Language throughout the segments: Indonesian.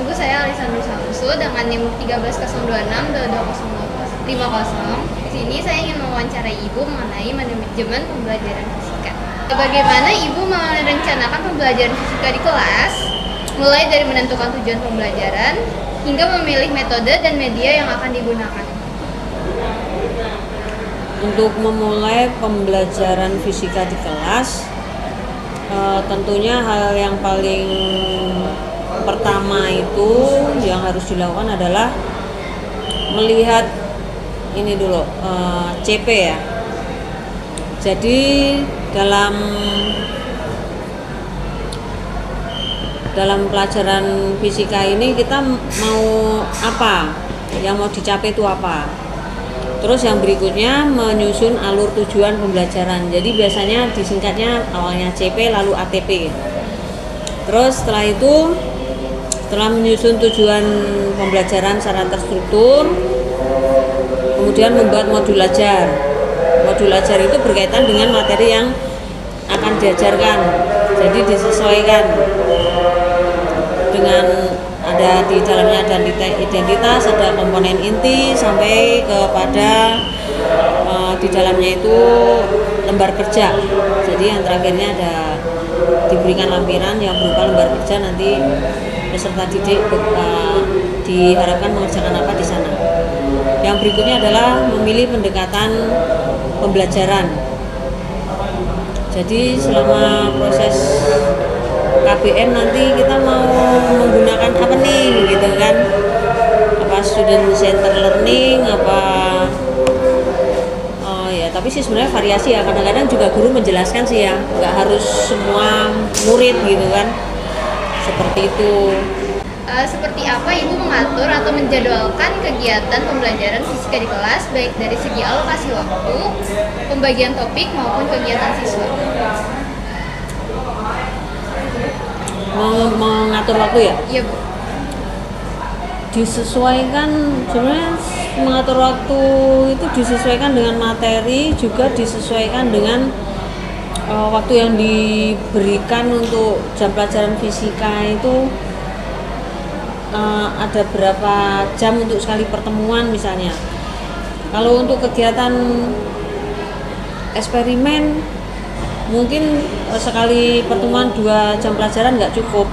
Ibu saya Alisandri Samsu dengan NIM 13.026.22.050. Di sini saya ingin mewawancarai Ibu mengenai manajemen pembelajaran fisika. Bagaimana Ibu merencanakan pembelajaran fisika di kelas, mulai dari menentukan tujuan pembelajaran hingga memilih metode dan media yang akan digunakan? Untuk memulai pembelajaran fisika di kelas, tentunya hal yang paling pertama itu yang harus dilakukan adalah melihat ini dulu, CP ya. Jadi dalam pelajaran fisika ini kita mau apa, yang mau dicapai itu apa. Terus yang berikutnya menyusun alur tujuan pembelajaran. Jadi biasanya disingkatnya awalnya CP lalu ATP. Terus setelah menyusun tujuan pembelajaran secara terstruktur, kemudian membuat modul ajar. Modul ajar itu berkaitan dengan materi yang akan diajarkan. Jadi disesuaikan dengan ada di dalamnya ada identitas, ada komponen inti sampai kepada di dalamnya itu lembar kerja. Jadi yang terakhirnya ada diberikan lampiran yang berupa lembar kerja, nanti peserta didik diharapkan mengerjakan apa di sana. Yang berikutnya adalah memilih pendekatan pembelajaran. Jadi selama proses KBM nanti kita mau menggunakan apa nih gitu kan, apa student center learning apa tapi sih sebenarnya variasi ya, kadang-kadang juga guru menjelaskan sih ya, nggak harus semua murid gitu kan, seperti itu. Seperti apa Ibu mengatur atau menjadwalkan kegiatan pembelajaran fisika di kelas, baik dari segi alokasi waktu, pembagian topik maupun kegiatan siswa? Mengatur waktu ya? Iya Bu. Disesuaikan, sebenarnya mengatur waktu itu disesuaikan dengan materi, juga disesuaikan dengan waktu yang diberikan untuk jam pelajaran fisika itu. Ada berapa jam untuk sekali pertemuan misalnya. Kalau untuk kegiatan eksperimen mungkin sekali pertemuan 2 jam pelajaran nggak cukup,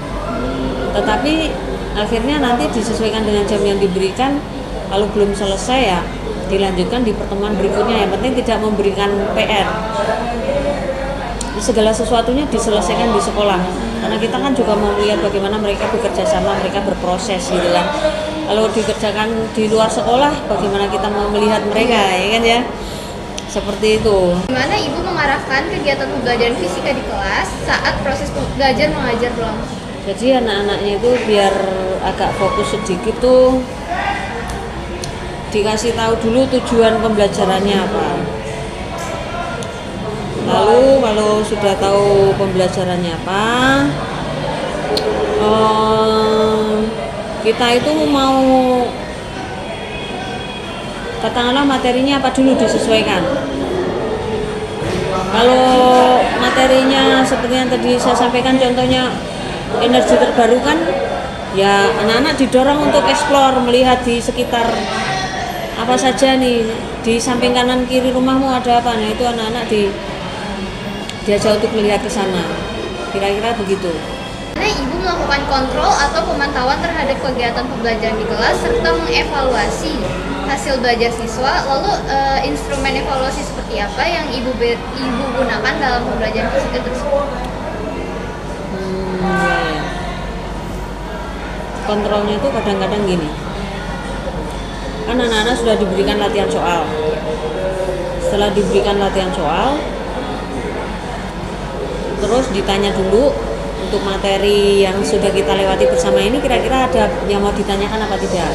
tetapi akhirnya nanti disesuaikan dengan jam yang diberikan. Kalau belum selesai ya dilanjutkan di pertemuan berikutnya. Yang penting tidak memberikan PR. Segala sesuatunya diselesaikan di sekolah, karena kita kan juga mau lihat bagaimana mereka bekerja sama, mereka berproses gitu kan. Kalau dikerjakan di luar sekolah, bagaimana kita mau melihat mereka, ya kan ya, seperti itu. Gimana Ibu mengarahkan kegiatan pembelajaran fisika di kelas saat proses belajar mengajar berlangsung? Jadi anak-anaknya itu biar agak fokus sedikit tuh, dikasih tahu dulu tujuan pembelajarannya apa. Lalu kalau sudah tahu pembelajarannya apa, kita itu mau katakanlah materinya apa dulu disesuaikan. Kalau materinya seperti yang tadi saya sampaikan, contohnya energi terbarukan, ya anak-anak didorong untuk explore, melihat di sekitar apa saja nih, di samping kanan kiri rumahmu ada apa. Nah itu anak-anak diajak untuk melihat ke sana, kira-kira begitu. Nah, Ibu melakukan kontrol atau pemantauan terhadap kegiatan pembelajaran di kelas serta mengevaluasi hasil belajar siswa. Lalu instrumen evaluasi seperti apa yang Ibu gunakan dalam pembelajaran fisika tersebut? Kontrolnya itu kadang-kadang gini, kan anak-anak sudah diberikan latihan soal. Setelah diberikan latihan soal, terus ditanya dulu untuk materi yang sudah kita lewati bersama ini, kira-kira ada yang mau ditanyakan apa tidak.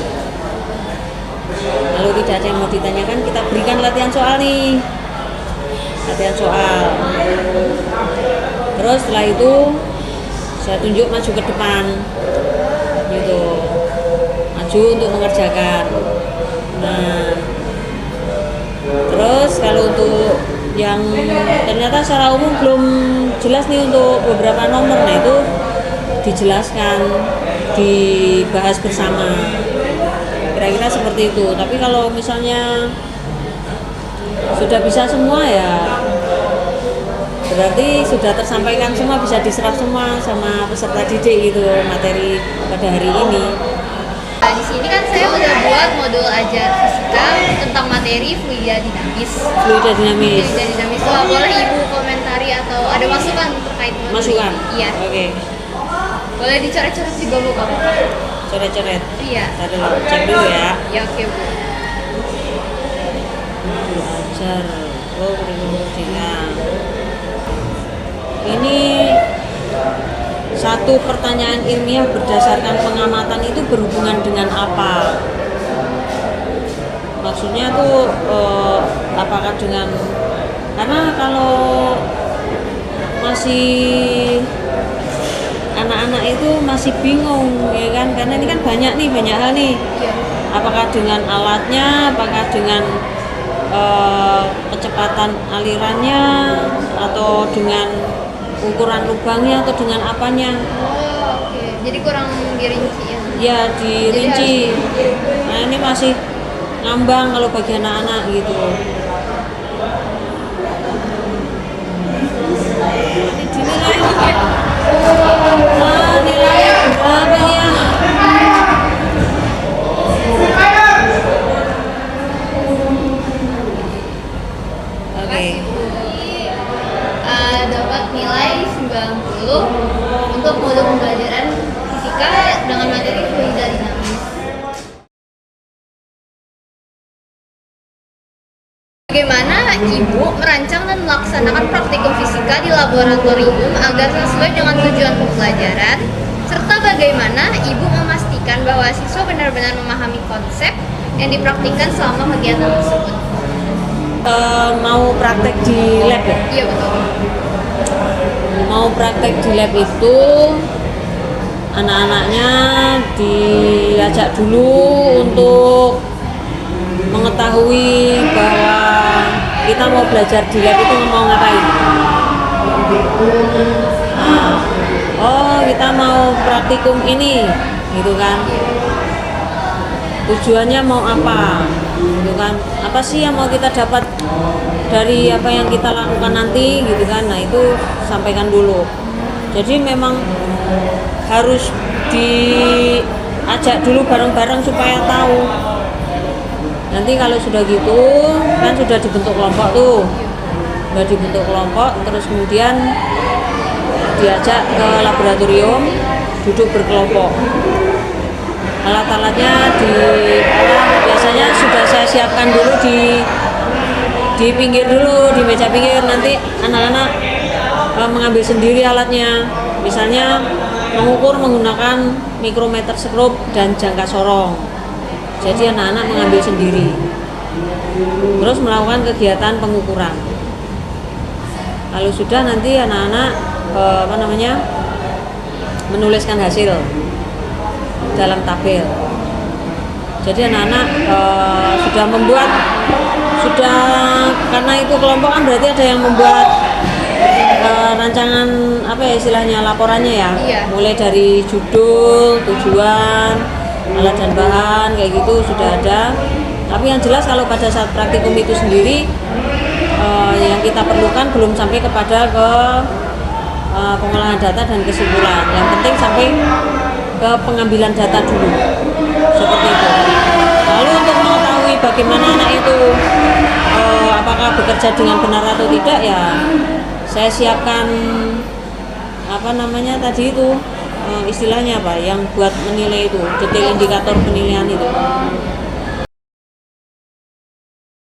Kalau tidak ada yang mau ditanyakan, kita berikan latihan soal nih, latihan soal. Terus setelah itu saya tunjuk maju ke depan gitu, maju untuk mengerjakan. Nah terus kalau untuk yang ternyata secara umum belum jelas nih untuk beberapa nomor, nah itu dijelaskan dibahas bersama. Kira-kira seperti itu. Tapi kalau misalnya sudah bisa semua ya berarti sudah tersampaikan semua, bisa diserap semua sama peserta didik gitu materi pada hari ini. Nah, di sini kan saya udah buat modul ajar fisika tentang materi fluida dinamis. Fluida dinamis. Fluida dinamis itu boleh Ibu komentari atau ada masukan terkait modul Masukan? ini? Iya. Oke. Boleh dicoret-coret juga Bu kamu? Coret-coret. Iya. Ntar dulu, cek dulu ya. Ya oke Bu. Belajar. Oh, kurikulum fisika. Ini satu pertanyaan ilmiah berdasarkan pengamatan itu berhubungan dengan apa? Maksudnya tuh apakah dengan, karena kalau masih anak-anak itu masih bingung ya kan, karena ini kan banyak hal nih. Iya. Apakah dengan alatnya, apakah dengan kecepatan alirannya, atau dengan ukuran lubangnya, atau dengan apanya? Oh, oke. Jadi kurang dirinci ya. Ya dirinci. Nah ini masih ngambang kalau bagi anak-anak gitu. Ini dinilai nilai berapa ya? Oke. Dapat nilai 90 untuk modul pembelajaran fisika dengan materi fluida dinamis. Bagaimana Ibu merancang dan melaksanakan praktikum fisika di laboratorium agar sesuai dengan tujuan pembelajaran, serta bagaimana Ibu memastikan bahwa siswa benar-benar memahami konsep yang dipraktikkan selama kegiatan tersebut? Mau praktek di lab ya? Iya betul. Mau praktek di lab itu anak-anaknya diajak dulu untuk mengetahui bahwa kita mau belajar di lab itu mau ngapain. Oh, kita mau praktikum ini gitu kan, tujuannya mau apa gitu kan, apa sih yang mau kita dapat dari apa yang kita lakukan nanti gitu kan. Nah itu sampaikan dulu. Jadi memang harus diajak dulu bareng-bareng supaya tahu. Nanti kalau sudah gitu kan sudah dibentuk kelompok tuh, sudah dibentuk kelompok, terus kemudian diajak ke laboratorium, duduk berkelompok. Alat-alatnya biasanya sudah saya siapkan dulu di pinggir dulu, di meja pinggir. Nanti anak-anak mengambil sendiri alatnya. Misalnya mengukur menggunakan mikrometer skrup dan jangka sorong. Jadi anak-anak mengambil sendiri. Terus melakukan kegiatan pengukuran. Lalu sudah nanti anak-anak menuliskan hasil dalam tabel. Jadi anak-anak karena itu kelompok kan berarti ada yang membuat rancangan apa ya istilahnya, laporannya ya. Iya. Mulai dari judul, tujuan, alat dan bahan kayak gitu sudah ada. Tapi yang jelas kalau pada saat praktikum itu sendiri yang kita perlukan belum sampai kepada pengolahan data dan kesimpulan. Yang penting sampai ke pengambilan data dulu, seperti itu. Lalu untuk mengetahui bagaimana anak itu apakah bekerja dengan benar atau tidak, ya saya siapkan tadi itu istilahnya apa yang buat menilai itu, detail indikator penilaian itu.